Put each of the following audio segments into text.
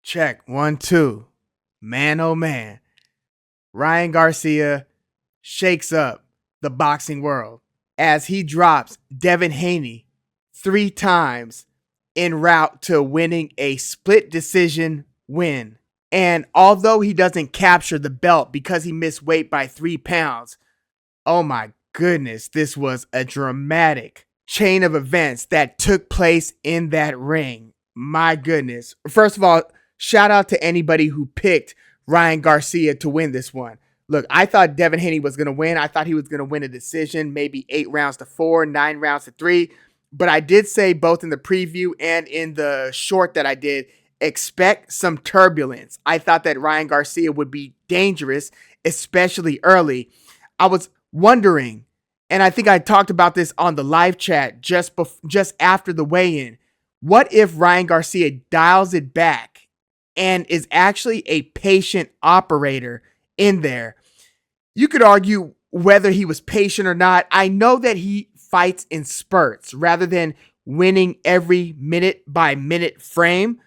Check. 1, 2. Man, oh man. Ryan Garcia shakes up the boxing world as he drops Devin Haney 3 times en route to winning a split decision win. And although he doesn't capture the belt because he missed weight by 3 pounds, oh my goodness, this was a dramatic chain of events that took place in that ring. My goodness. First of all, shout out to anybody who picked Ryan Garcia to win this one. Look, I thought Devin Haney was going to win. I thought he was going to win a decision, maybe 8 rounds to 4, 9 rounds to 3. But I did say both in the preview and in the short that I did, expect some turbulence. I thought that Ryan Garcia would be dangerous, especially early. I was wondering, and I think I talked about this on the live chat just after the weigh-in, what if Ryan Garcia dials it back and is actually a patient operator in there? You could argue whether he was patient or not. I know that he fights in spurts rather than winning every minute by minute frame.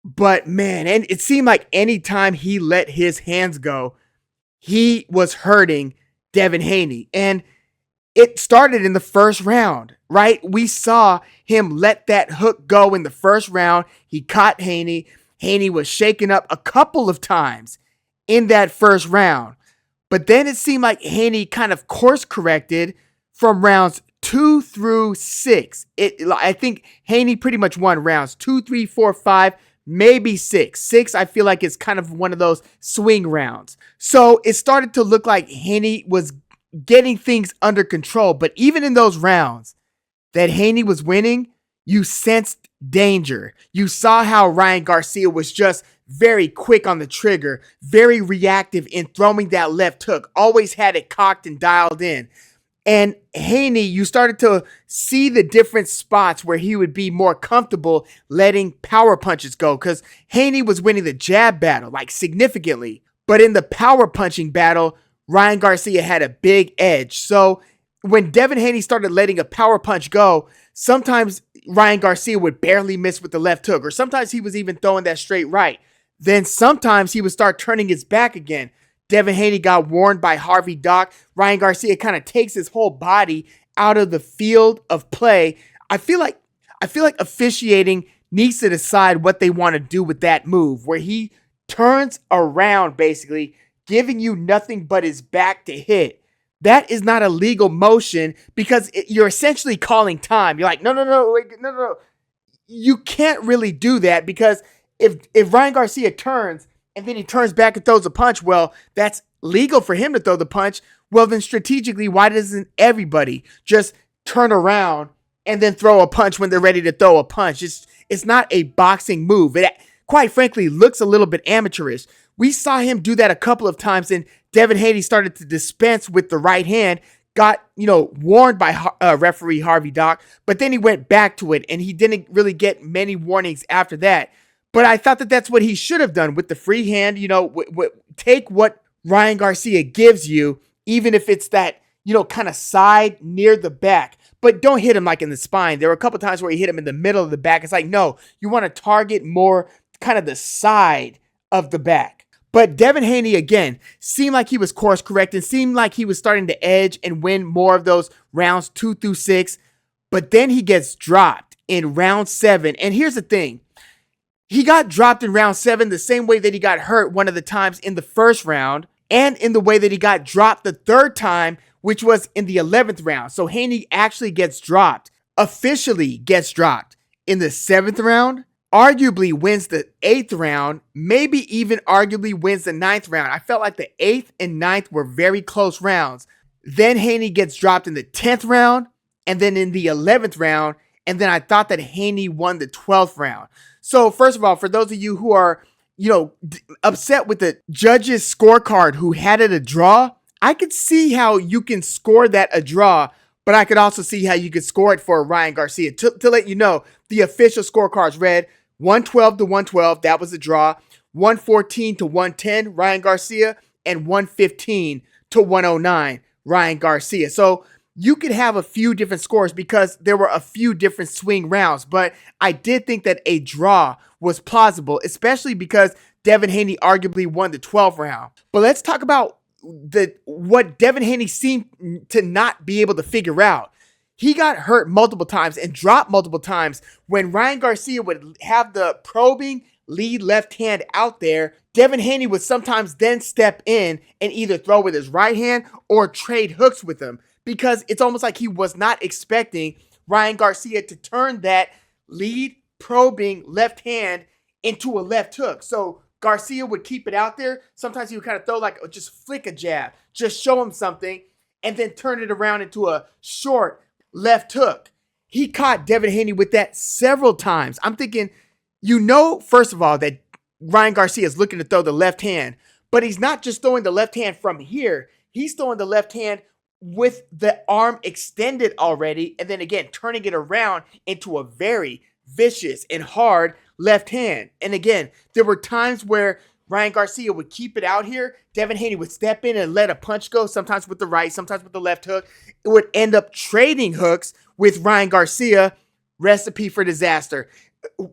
But man, and it seemed like anytime he let his hands go, he was hurting Devin Haney. And it started in the first round, right? We saw him let that hook go in the first round. He caught Haney. Haney was shaken up a couple of times in that first round. But then it seemed like Haney kind of course corrected from rounds 2 through 6. I think Haney pretty much won rounds 2, 3, 4, 5, maybe 6. 6, I feel like it's kind of one of those swing rounds. So it started to look like Haney was getting things under control. But even in those rounds that Haney was winning, you sensed danger. You saw how Ryan Garcia was just very quick on the trigger, very reactive in throwing that left hook, always had it cocked and dialed in. And Haney, you started to see the different spots where he would be more comfortable letting power punches go, because Haney was winning the jab battle, like significantly. But in the power punching battle, Ryan Garcia had a big edge. So when Devin Haney started letting a power punch go, sometimes Ryan Garcia would barely miss with the left hook, or sometimes he was even throwing that straight right. Then sometimes he would start turning his back again. Devin Haney got warned by Harvey Dock. Ryan Garcia kind of takes his whole body out of the field of play. I feel like officiating needs to decide what they want to do with that move, where he turns around basically, giving you nothing but his back to hit. That is not a legal motion, because you're essentially calling time. You're like, no. You can't really do that, because if Ryan Garcia turns and then he turns back and throws a punch, well, that's legal for him to throw the punch. Well, then strategically, why doesn't everybody just turn around and then throw a punch when they're ready to throw a punch? It's not a boxing move. It, quite frankly, looks a little bit amateurish. We saw him do that a couple of times, and Devin Haney started to dispense with the right hand, got, warned by referee Harvey Dock, but then he went back to it, and he didn't really get many warnings after that. But I thought that that's what he should have done with the free hand. Take what Ryan Garcia gives you, even if it's that, kind of side near the back. But don't hit him like in the spine. There were a couple times where he hit him in the middle of the back. It's like, no, you want to target more kind of the side of the back. But Devin Haney, again, seemed like he was course correcting, seemed like he was starting to edge and win more of those rounds 2 through 6. But then he gets dropped in round 7. And here's the thing. He got dropped in round 7 the same way that he got hurt one of the times in the first round, and in the way that he got dropped the third time, which was in the 11th round. So Haney actually gets dropped, officially gets dropped in the 7th round, arguably wins the 8th round, maybe even arguably wins the 9th round. I felt like the 8th and 9th were very close rounds. Then Haney gets dropped in the 10th round, and then in the 11th round, and then I thought that Haney won the 12th round. So first of all, for those of you who are, upset with the judge's scorecard who had it a draw, I could see how you can score that a draw, but I could also see how you could score it for Ryan Garcia. To let you know, the official scorecards read 112 to 112, that was a draw, 114 to 110, Ryan Garcia, and 115 to 109, Ryan Garcia. So you could have a few different scores because there were a few different swing rounds, but I did think that a draw was plausible, especially because Devin Haney arguably won the 12th round. But let's talk about what Devin Haney seemed to not be able to figure out. He got hurt multiple times and dropped multiple times when Ryan Garcia would have the probing lead left hand out there. Devin Haney would sometimes then step in and either throw with his right hand or trade hooks with him, because it's almost like he was not expecting Ryan Garcia to turn that lead probing left hand into a left hook. So Garcia would keep it out there. Sometimes he would kind of throw just flick a jab, just show him something, and then turn it around into a short left hook. He caught Devin Haney with that several times. I'm thinking, first of all, that Ryan Garcia is looking to throw the left hand, but he's not just throwing the left hand from here. He's throwing the left hand with the arm extended already, and then again, turning it around into a very vicious and hard left hand. And again, there were times where Ryan Garcia would keep it out here. Devin Haney would step in and let a punch go, sometimes with the right, sometimes with the left hook. It would end up trading hooks with Ryan Garcia. Recipe for disaster.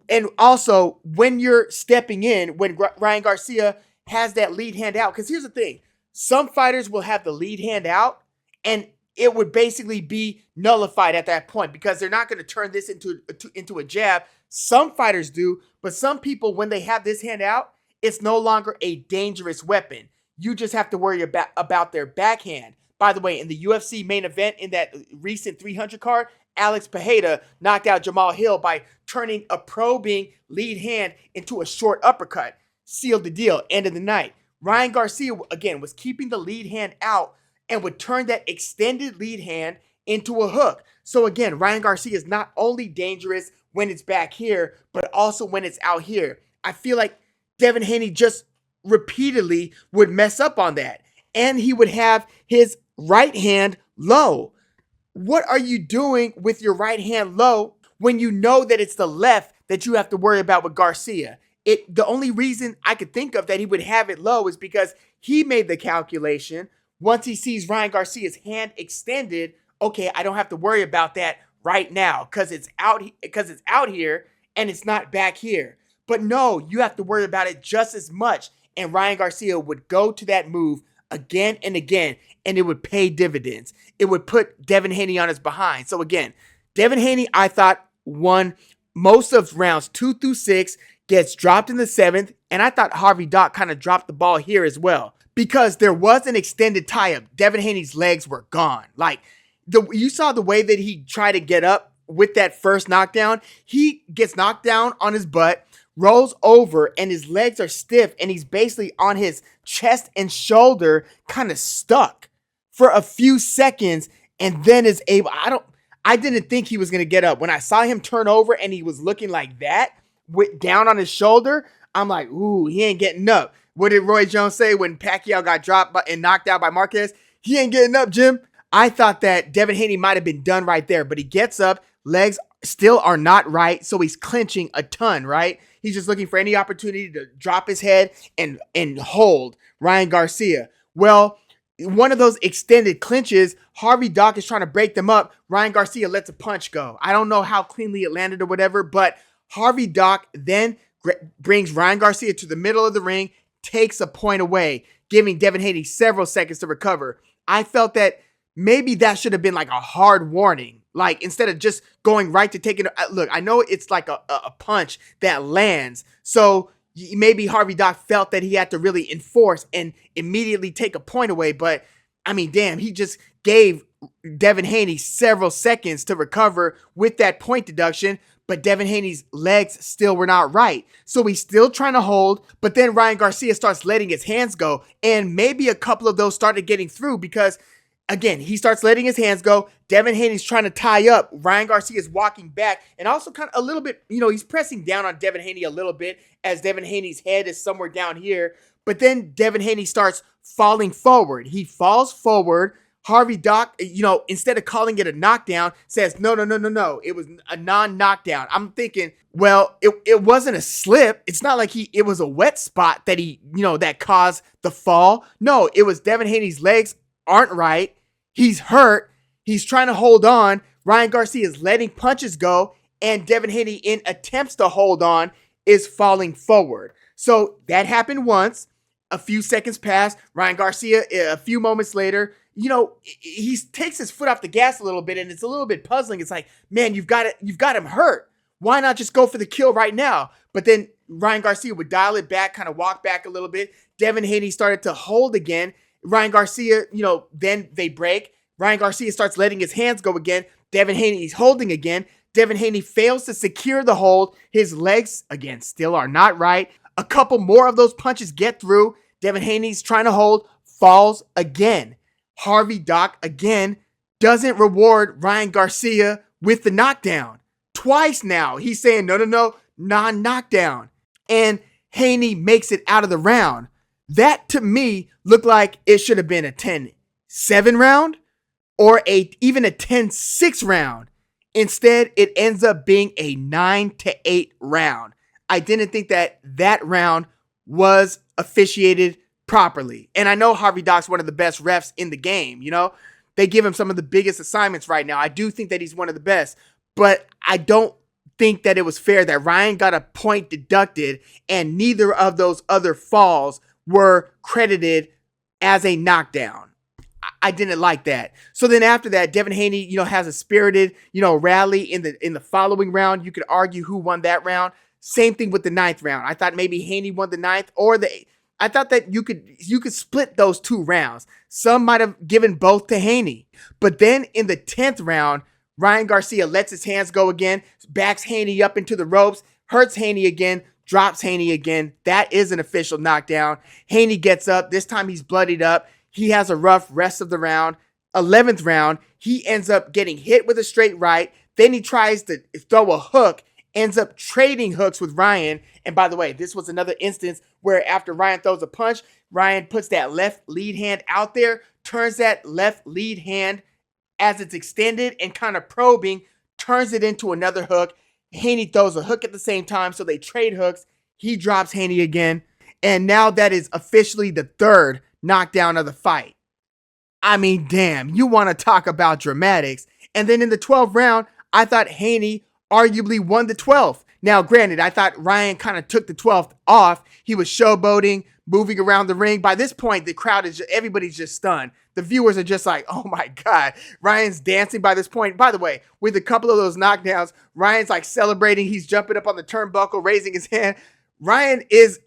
And also, when you're stepping in, when Ryan Garcia has that lead hand out, because here's the thing. Some fighters will have the lead hand out, and it would basically be nullified at that point because they're not going to turn this into a jab. Some fighters do, but some people, when they have this hand out, it's no longer a dangerous weapon. You just have to worry about their backhand. By the way, in the UFC main event in that recent 300 card, Alex Pereira knocked out Jamal Hill by turning a probing lead hand into a short uppercut. Sealed the deal. End of the night. Ryan Garcia, again, was keeping the lead hand out and would turn that extended lead hand into a hook. So again, Ryan Garcia is not only dangerous when it's back here, but also when it's out here. I feel like Devin Haney just repeatedly would mess up on that. And he would have his right hand low. What are you doing with your right hand low when you know that it's the left that you have to worry about with Garcia? The only reason I could think of that he would have it low is because he made the calculation. Once he sees Ryan Garcia's hand extended, okay, I don't have to worry about that right now because it's out here and it's not back here. But no, you have to worry about it just as much. And Ryan Garcia would go to that move again and again, and it would pay dividends. It would put Devin Haney on his behind. So again, Devin Haney, I thought, won most of rounds 2 through 6, gets dropped in the 7th, and I thought Harvey Dock kind of dropped the ball here as well because there was an extended tie-up. Devin Haney's legs were gone. You saw the way that he tried to get up with that first knockdown. He gets knocked down on his butt, rolls over, and his legs are stiff, and he's basically on his chest and shoulder kind of stuck for a few seconds, and then is able, I didn't think he was going to get up. When I saw him turn over and he was looking like that, down on his shoulder, I'm like, ooh, he ain't getting up. What did Roy Jones say when Pacquiao got dropped and knocked out by Marquez? He ain't getting up, Jim. I thought that Devin Haney might have been done right there, but he gets up, legs still are not right, so he's clinching a ton, right? He's just looking for any opportunity to drop his head and hold Ryan Garcia. Well, one of those extended clinches, Harvey Dock is trying to break them up. Ryan Garcia lets a punch go. I don't know how cleanly it landed or whatever, but Harvey Dock then brings Ryan Garcia to the middle of the ring, takes a point away, giving Devin Haney several seconds to recover. I felt that maybe that should have been like a hard warning. Like, instead of just going right to taking, look, I know it's like a punch that lands. So maybe Harvey Dock felt that he had to really enforce and immediately take a point away. But I mean, damn, he just gave Devin Haney several seconds to recover with that point deduction. But Devin Haney's legs still were not right. So he's still trying to hold. But then Ryan Garcia starts letting his hands go. And maybe a couple of those started getting through because, again, he starts letting his hands go. Devin Haney's trying to tie up. Ryan Garcia is walking back and also kind of a little bit, he's pressing down on Devin Haney a little bit as Devin Haney's head is somewhere down here. But then Devin Haney starts falling forward. He falls forward. Harvey Dock, instead of calling it a knockdown, says, no. It was a non-knockdown. I'm thinking, well, it wasn't a slip. It's not like it was a wet spot that that caused the fall. No, it was Devin Haney's legs aren't right. He's hurt. He's trying to hold on. Ryan Garcia is letting punches go, and Devin Haney, in attempts to hold on, is falling forward. So that happened once. A few seconds pass. Ryan Garcia, a few moments later, he takes his foot off the gas a little bit, and it's a little bit puzzling. It's like, man, you've got him hurt. Why not just go for the kill right now? But then Ryan Garcia would dial it back, kind of walk back a little bit. Devin Haney started to hold again. Ryan Garcia, then they break. Ryan Garcia starts letting his hands go again. Devin Haney's holding again. Devin Haney fails to secure the hold. His legs, again, still are not right. A couple more of those punches get through. Devin Haney's trying to hold, falls again. Harvey Doc, again, doesn't reward Ryan Garcia with the knockdown. Twice now, he's saying, no, non-knockdown. And Haney makes it out of the round. That, to me, looked like it should have been a 10-7 round or even a 10-6 round. Instead, it ends up being a 9-8 round. I didn't think that round was officiated properly. And I know Harvey Doc's one of the best refs in the game. They give him some of the biggest assignments right now. I do think that he's one of the best, but I don't think that it was fair that Ryan got a point deducted and neither of those other falls were credited as a knockdown. I didn't like that. So then after that, Devin Haney, has a spirited, rally in the following round. You could argue who won that round. Same thing with the 9th round. I thought maybe Haney won the 9th I thought that you could split those 2 rounds. Some might have given both to Haney. But then in the 10th round, Ryan Garcia lets his hands go again, backs Haney up into the ropes, hurts Haney again, drops Haney again. That is an official knockdown. Haney gets up. This time he's bloodied up. He has a rough rest of the round. 11th round, he ends up getting hit with a straight right. Then he tries to throw a hook, ends up trading hooks with Ryan. And by the way, this was another instance where after Ryan throws a punch, Ryan puts that left lead hand out there, turns that left lead hand as it's extended and kind of probing, turns it into another hook. Haney throws a hook at the same time, so they trade hooks. He drops Haney again. And now that is officially the 3rd knockdown of the fight. I mean, damn, you want to talk about dramatics. And then in the 12th round, I thought Haney arguably won the 12th. Now, granted, I thought Ryan kind of took the 12th off. He was showboating, moving around the ring. By this point, the crowd everybody's just stunned. The viewers are just like, oh my God, Ryan's dancing by this point. By the way, with a couple of those knockdowns, Ryan's like celebrating. He's jumping up on the turnbuckle, raising his hand. Ryan he's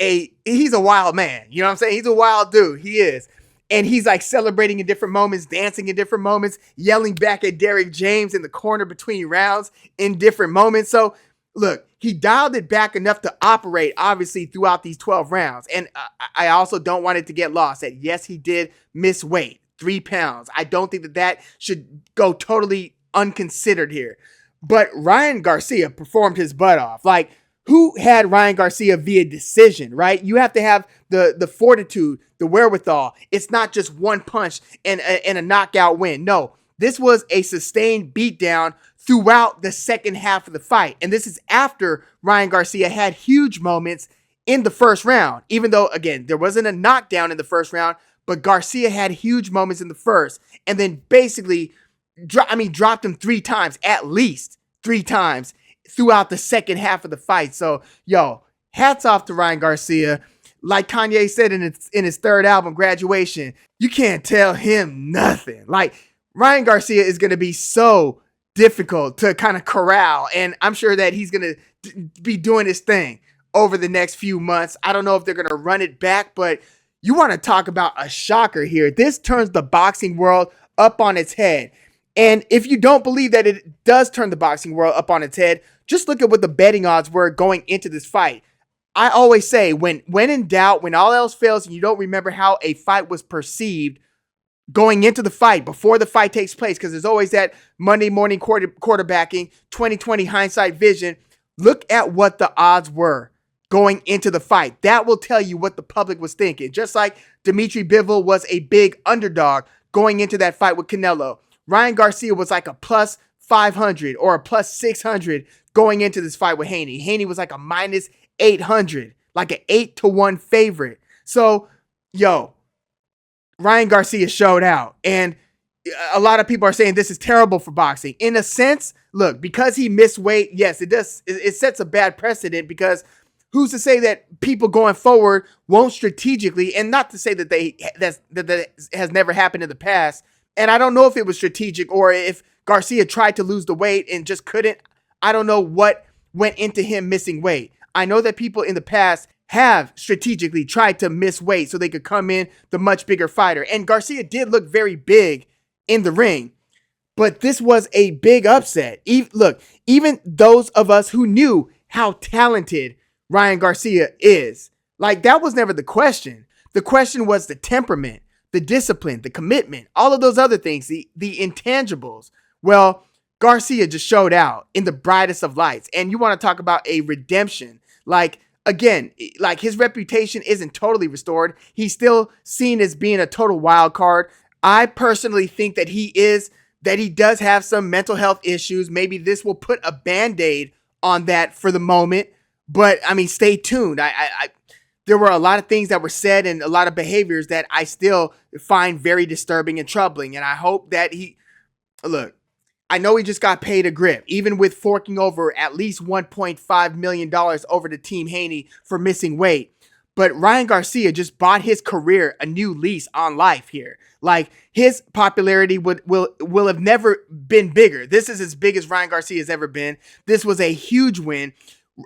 a wild man. You know what I'm saying? He's a wild dude. He is. And he's like celebrating in different moments, dancing in different moments, yelling back at Derrick James in the corner between rounds in different moments. So look, he dialed it back enough to operate, obviously, throughout these 12 rounds. And I also don't want it to get lost that, yes, he did miss weight, 3 pounds. I don't think that should go totally unconsidered here. But Ryan Garcia performed his butt off. Like, who had Ryan Garcia via decision, right? You have to have the fortitude, the wherewithal. It's not just one punch and a knockout win. No, this was a sustained beatdown throughout the second half of the fight. And this is after Ryan Garcia had huge moments in the first round. Even though, again, there wasn't a knockdown in the first round, but Garcia had huge moments in the first. And then basically, dropped him 3 times, at least 3 times throughout the second half of the fight. So, hats off to Ryan Garcia. Like Kanye said in his 3rd album, Graduation, you can't tell him nothing. Like, Ryan Garcia is going to be so difficult to kind of corral, and I'm sure that he's going to be doing his thing over the next few months. I don't know if they're going to run it back, but you want to talk about a shocker here. This turns the boxing world up on its head. And if you don't believe that it does turn the boxing world up on its head, just look at what the betting odds were going into this fight. I always say, when in doubt, when all else fails and you don't remember how a fight was perceived going into the fight, before the fight takes place, because there's always that Monday morning quarterbacking, 2020 hindsight vision, look at what the odds were going into the fight. That will tell you what the public was thinking. Just like Dimitri Bivol was a big underdog going into that fight with Canelo. Ryan Garcia was like a plus 500 or a plus 600 going into this fight with Haney. Haney was like a minus 800, like an 8-1 favorite. So, Ryan Garcia showed out. And a lot of people are saying this is terrible for boxing. In a sense, look, because he missed weight, yes, it does. It sets a bad precedent because who's to say that people going forward won't strategically, and not to say that that has never happened in the past. And I don't know if it was strategic or if Garcia tried to lose the weight and just couldn't. I don't know what went into him missing weight. I know that people in the past have strategically tried to miss weight so they could come in the much bigger fighter. And Garcia did look very big in the ring, but this was a big upset. Look, even those of us who knew how talented Ryan Garcia is, like, that was never the question. The question was the temperament, the discipline, the commitment, all of those other things, the intangibles. Well, Garcia just showed out in the brightest of lights. And you want to talk about a redemption. Like, again, like, his reputation isn't totally restored. He's still seen as being a total wild card. I personally think that he does have some mental health issues. Maybe this will put a Band-Aid on that for the moment. But I mean, stay tuned. There were a lot of things that were said and a lot of behaviors that I still find very disturbing and troubling. And I hope that look, I know he just got paid a grip, even with forking over at least $1.5 million over to Team Haney for missing weight. But Ryan Garcia just bought his career a new lease on life here. Like, his popularity will have never been bigger. This is as big as Ryan Garcia has ever been. This was a huge win.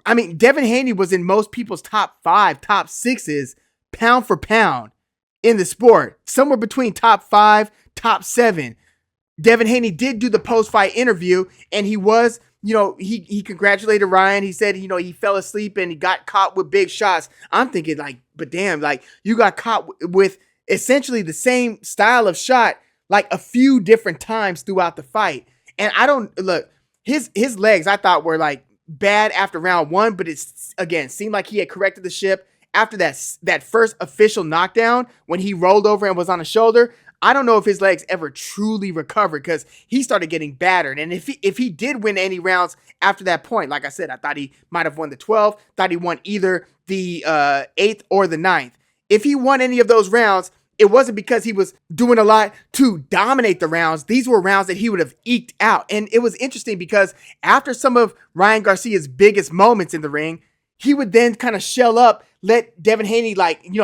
I mean, Devin Haney was in most people's top 5, top 6s, pound for pound in the sport. Somewhere between top 5, top 7. Devin Haney did do the post-fight interview, and he was, he congratulated Ryan. He said, he fell asleep and he got caught with big shots. I'm thinking, like, but damn, like, you got caught with essentially the same style of shot, like, a few different times throughout the fight. And I don't, look, his legs I thought were, like, bad after round 1, but it's, again, seemed like he had corrected the ship after that first official knockdown when he rolled over and was on a shoulder. I don't know if his legs ever truly recovered because he started getting battered. And if he did win any rounds after that point, like I said, I thought he might have won the 12th, thought he won either the 8th or the 9th. If he won any of those rounds, it wasn't because he was doing a lot to dominate the rounds. These were rounds that he would have eked out. And it was interesting because after some of Ryan Garcia's biggest moments in the ring, he would then kind of shell up, let Devin Haney,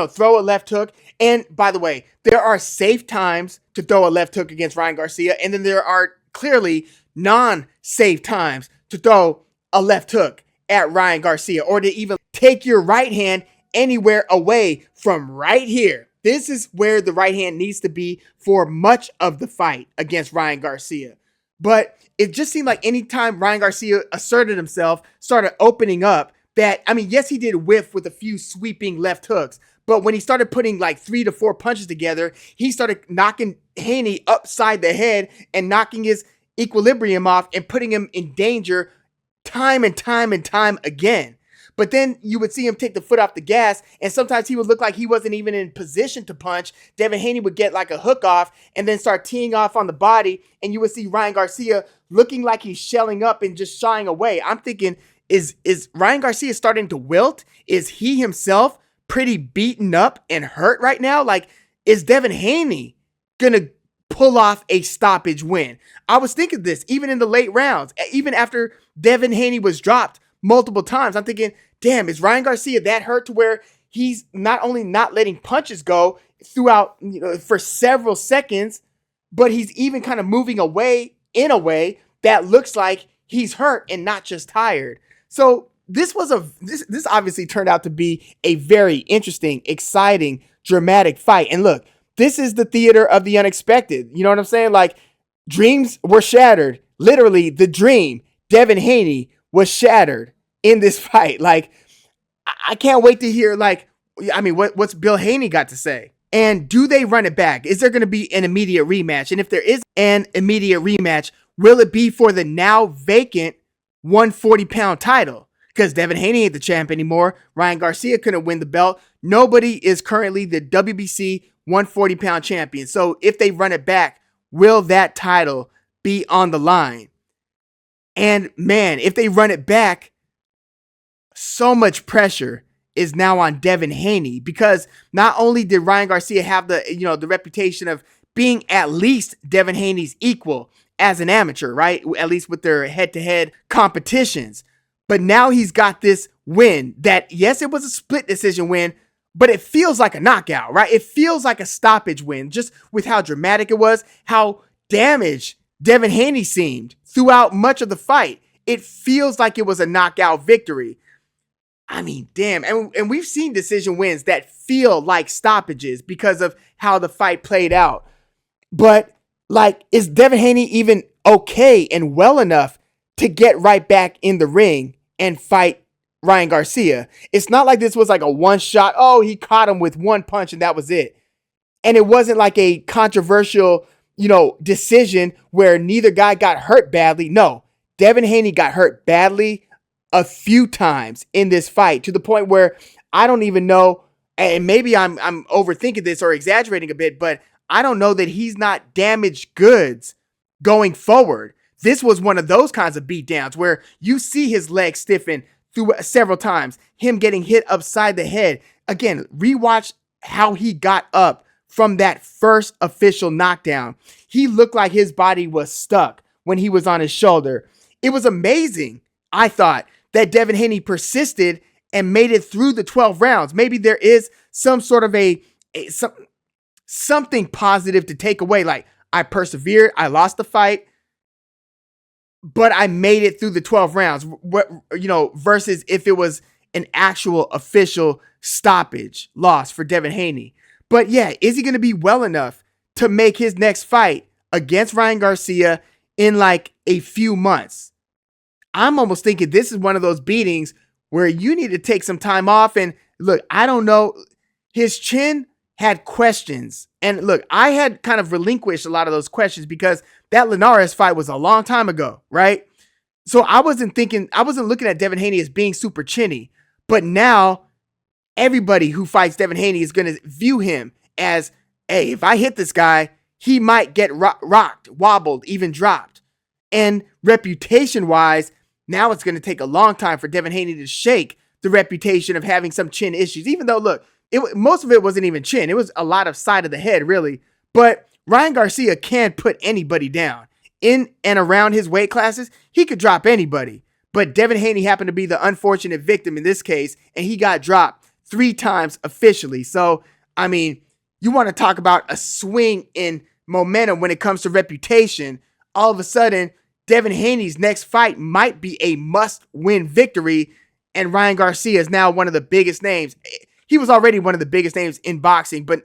throw a left hook. And by the way, there are safe times to throw a left hook against Ryan Garcia. And then there are clearly non-safe times to throw a left hook at Ryan Garcia, or to even take your right hand anywhere away from right here. This is where the right hand needs to be for much of the fight against Ryan Garcia. But it just seemed like anytime Ryan Garcia asserted himself, started opening up, that, I mean, yes, he did whiff with a few sweeping left hooks, but when he started putting like 3 to 4 punches together, he started knocking Haney upside the head and knocking his equilibrium off and putting him in danger time and time and time again. But then you would see him take the foot off the gas, and sometimes he would look like he wasn't even in position to punch. Devin Haney would get like a hook off and then start teeing off on the body, and you would see Ryan Garcia looking like he's shelling up and just shying away. I'm thinking, is Ryan Garcia starting to wilt? Is he himself pretty beaten up and hurt right now? Like, is Devin Haney gonna pull off a stoppage win? I was thinking this even in the late rounds, even after Devin Haney was dropped multiple times. I'm thinking, damn, is Ryan Garcia that hurt to where he's not only not letting punches go throughout, for several seconds, but he's even kind of moving away in a way that looks like he's hurt and not just tired. So this obviously turned out to be a very interesting, exciting, dramatic fight. And look, this is the theater of the unexpected. You know what I'm saying? Like, dreams were shattered. Literally, the dream, Devin Haney, was shattered in this fight. Like, I can't wait to hear, what's Bill Haney got to say? And do they run it back? Is there going to be an immediate rematch? And if there is an immediate rematch, will it be for the now vacant 140-pound title? Because Devin Haney ain't the champ anymore. Ryan Garcia couldn't win the belt. Nobody is currently the WBC 140-pound champion. So if they run it back, will that title be on the line? And man, if they run it back, so much pressure is now on Devin Haney, because not only did Ryan Garcia have the reputation of being at least Devin Haney's equal as an amateur, right? At least with their head-to-head competitions. But now he's got this win that, yes, it was a split decision win, but it feels like a knockout, right? It feels like a stoppage win, just with how dramatic it was, how damaged Devin Haney seemed throughout much of the fight. It feels like it was a knockout victory. I mean, damn. And we've seen decision wins that feel like stoppages because of how the fight played out. But, like, is Devin Haney even okay and well enough to get right back in the ring and fight Ryan Garcia? It's not like this was like a one shot. Oh, he caught him with one punch and that was it. And it wasn't like a controversial, decision where neither guy got hurt badly. No, Devin Haney got hurt badly a few times in this fight, to the point where I don't even know, and maybe I'm overthinking this or exaggerating a bit, but I don't know that he's not damaged goods going forward. This was one of those kinds of beatdowns where you see his legs stiffen through several times, him getting hit upside the head. Again, rewatch how he got up from that first official knockdown. He looked like his body was stuck when he was on his shoulder. It was amazing, I thought, that Devin Haney persisted and made it through the 12 rounds. Maybe there is some sort of something positive to take away. Like, I persevered, I lost the fight, but I made it through the 12 rounds, versus if it was an actual official stoppage loss for Devin Haney. But yeah, is he going to be well enough to make his next fight against Ryan Garcia in like a few months? I'm almost thinking this is one of those beatings where you need to take some time off. And look, I don't know. His chin had questions. And look, I had kind of relinquished a lot of those questions because that Linares fight was a long time ago, right? So I wasn't looking at Devin Haney as being super chinny. But now everybody who fights Devin Haney is going to view him as, hey, if I hit this guy, he might get rocked, wobbled, even dropped. And reputation-wise, now it's going to take a long time for Devin Haney to shake the reputation of having some chin issues. Even though, look, most of it wasn't even chin. It was a lot of side of the head, really. But Ryan Garcia can't put anybody down. In and around his weight classes, he could drop anybody. But Devin Haney happened to be the unfortunate victim in this case, and he got dropped 3 times officially. So, I mean, you want to talk about a swing in momentum when it comes to reputation. All of a sudden, Devin Haney's next fight might be a must-win victory, and Ryan Garcia is now one of the biggest names. He was already one of the biggest names in boxing, but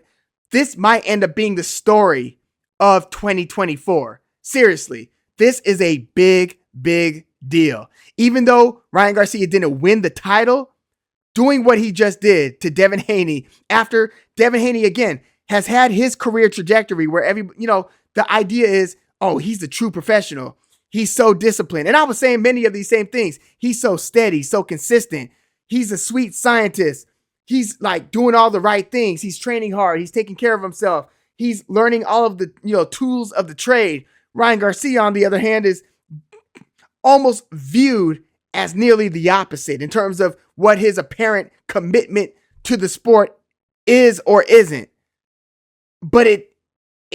this might end up being the story of 2024. Seriously, this is a big, big deal. Even though Ryan Garcia didn't win the title, doing what he just did to Devin Haney, after Devin Haney, again, has had his career trajectory where the idea is, oh, he's a true professional. He's so disciplined. And I was saying many of these same things. He's so steady, so consistent. He's a sweet scientist. He's like doing all the right things. He's training hard. He's taking care of himself. He's learning all of the, tools of the trade. Ryan Garcia, on the other hand, is almost viewed as nearly the opposite in terms of what his apparent commitment to the sport is or isn't. But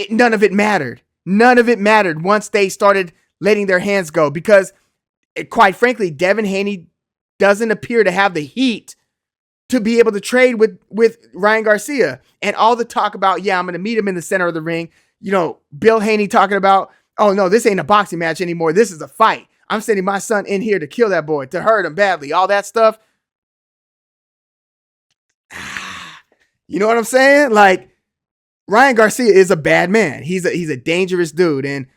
none of it mattered. None of it mattered once they started letting their hands go, because quite frankly, Devin Haney doesn't appear to have the heat to be able to trade with Ryan Garcia. And all the talk about, I'm going to meet him in the center of the ring. Bill Haney talking about, oh no, this ain't a boxing match anymore. This is a fight. I'm sending my son in here to kill that boy, to hurt him badly, all that stuff. You know what I'm saying? Like, Ryan Garcia is a bad man. He's a dangerous dude. And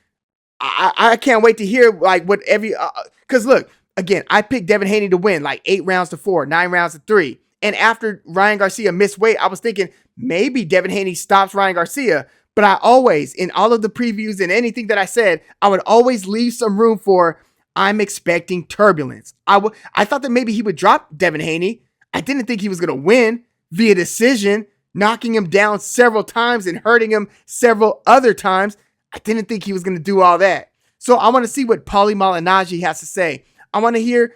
I can't wait to hear like what because look, again, I picked Devin Haney to win like 8 rounds to 4, 9 rounds to 3. And after Ryan Garcia missed weight, I was thinking maybe Devin Haney stops Ryan Garcia. But I always, in all of the previews and anything that I said, I would always leave some room for, I'm expecting turbulence. I thought that maybe he would drop Devin Haney. I didn't think he was going to win via decision, knocking him down several times and hurting him several other times. I didn't think he was going to do all that. So I want to see what Paulie Malignaggi has to say. I want to hear,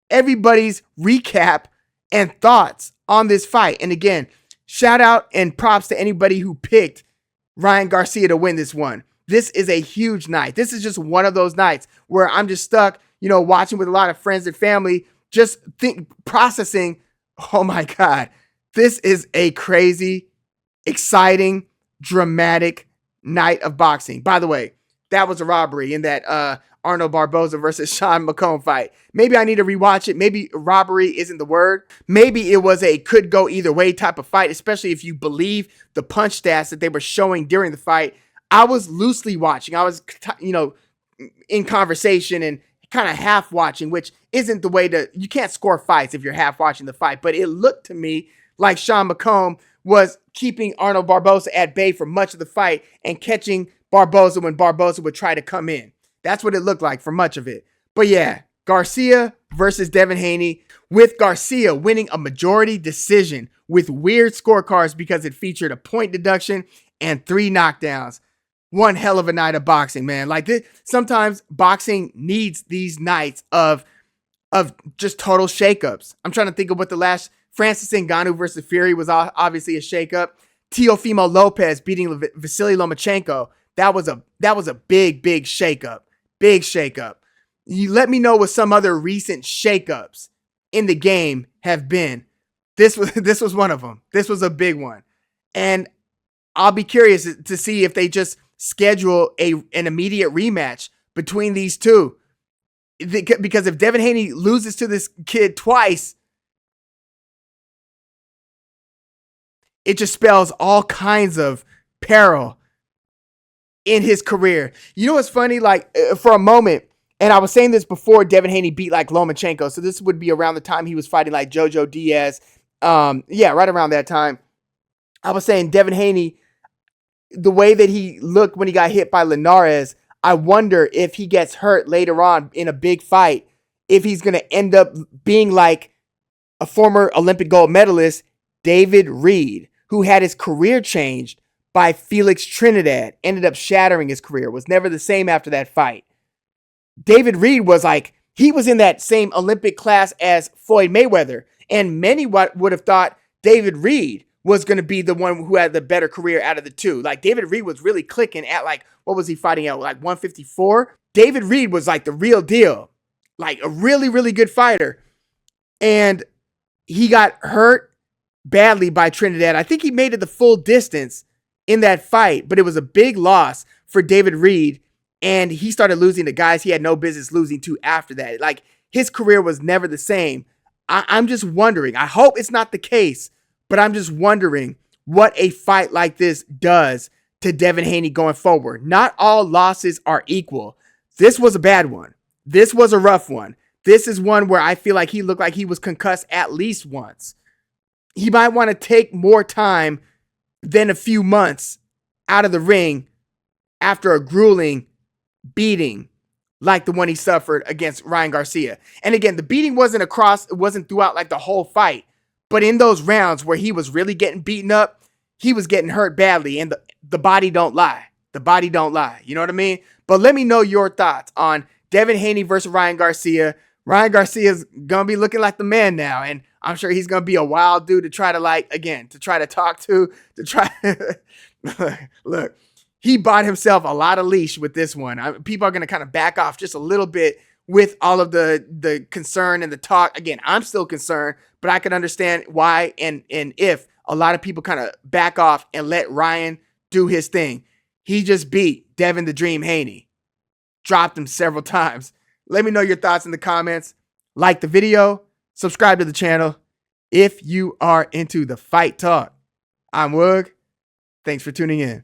everybody's recap and thoughts on this fight. And again, shout out and props to anybody who picked Ryan Garcia to win this one. This is a huge night. This is just one of those nights where I'm just stuck, watching with a lot of friends and family, just processing, oh my God, this is a crazy, exciting, dramatic night of boxing. By the way, that was a robbery in that Arnold Barboza versus Sean McComb fight. Maybe I need to rewatch it. Maybe robbery isn't the word. Maybe it was a could go either way type of fight, especially if you believe the punch stats that they were showing during the fight. I was loosely watching. I was, in conversation and kind of half watching, which isn't the way you can't score fights if you're half watching the fight. But it looked to me like Sean McComb was keeping Arnold Barboza at bay for much of the fight and catching Barboza when Barboza would try to come in. That's what it looked like for much of it. But yeah, Garcia versus Devin Haney, with Garcia winning a majority decision with weird scorecards because it featured a point deduction and 3 knockdowns. One hell of a night of boxing, man. Like this, sometimes boxing needs these nights of just total shakeups. I'm trying to think of what the last Francis Ngannou versus Fury was obviously a shakeup. Teofimo Lopez beating Vasily Lomachenko. That was a big shakeup. Big shakeup. You let me know what some other recent shakeups in the game have been. This was one of them. This was a big one. And I'll be curious to see if they just schedule an immediate rematch between these two. Because if Devin Haney loses to this kid twice, it just spells all kinds of peril in his career. You know what's funny? Like, for a moment, and I was saying this before Devin Haney beat like Lomachenko, so this would be around the time he was fighting like Jojo Diaz. Right around that time. I was saying Devin Haney, the way that he looked when he got hit by Linares, I wonder if he gets hurt later on in a big fight, if he's going to end up being like a former Olympic gold medalist, David Reed, who had his career changed by Felix Trinidad, ended up shattering his career, was never the same after that fight. David Reed was like, he was in that same Olympic class as Floyd Mayweather, and many would have thought David Reed was going to be the one who had the better career out of the two. Like, David Reed was really clicking at like, what was he fighting at? Like 154? David Reed was like the real deal. Like a really, really good fighter. And he got hurt badly by Trinidad. I think he made it the full distance in that fight, but it was a big loss for David Reed. And he started losing to guys he had no business losing to after that. Like, his career was never the same. I'm just wondering. I hope it's not the case, but I'm just wondering what a fight like this does to Devin Haney going forward. Not all losses are equal. This was a bad one. This was a rough one. This is one where I feel like he looked like he was concussed at least once. He might want to take more time than a few months out of the ring after a grueling beating like the one he suffered against Ryan Garcia. And again, the beating wasn't throughout like the whole fight. But in those rounds where he was really getting beaten up, he was getting hurt badly. And the body don't lie. The body don't lie. You know what I mean? But let me know your thoughts on Devin Haney versus Ryan Garcia. Ryan Garcia is going to be looking like the man now. And I'm sure he's going to be a wild dude to try to talk to. Look, he bought himself a lot of leash with this one. People are going to kind of back off just a little bit with all of the concern and the talk. Again, I'm still concerned, but I can understand why and if a lot of people kind of back off and let Ryan do his thing. He just beat Devin the Dream Haney. Dropped him several times. Let me know your thoughts in the comments. Like the video. Subscribe to the channel if you are into the fight talk. I'm Woog. Thanks for tuning in.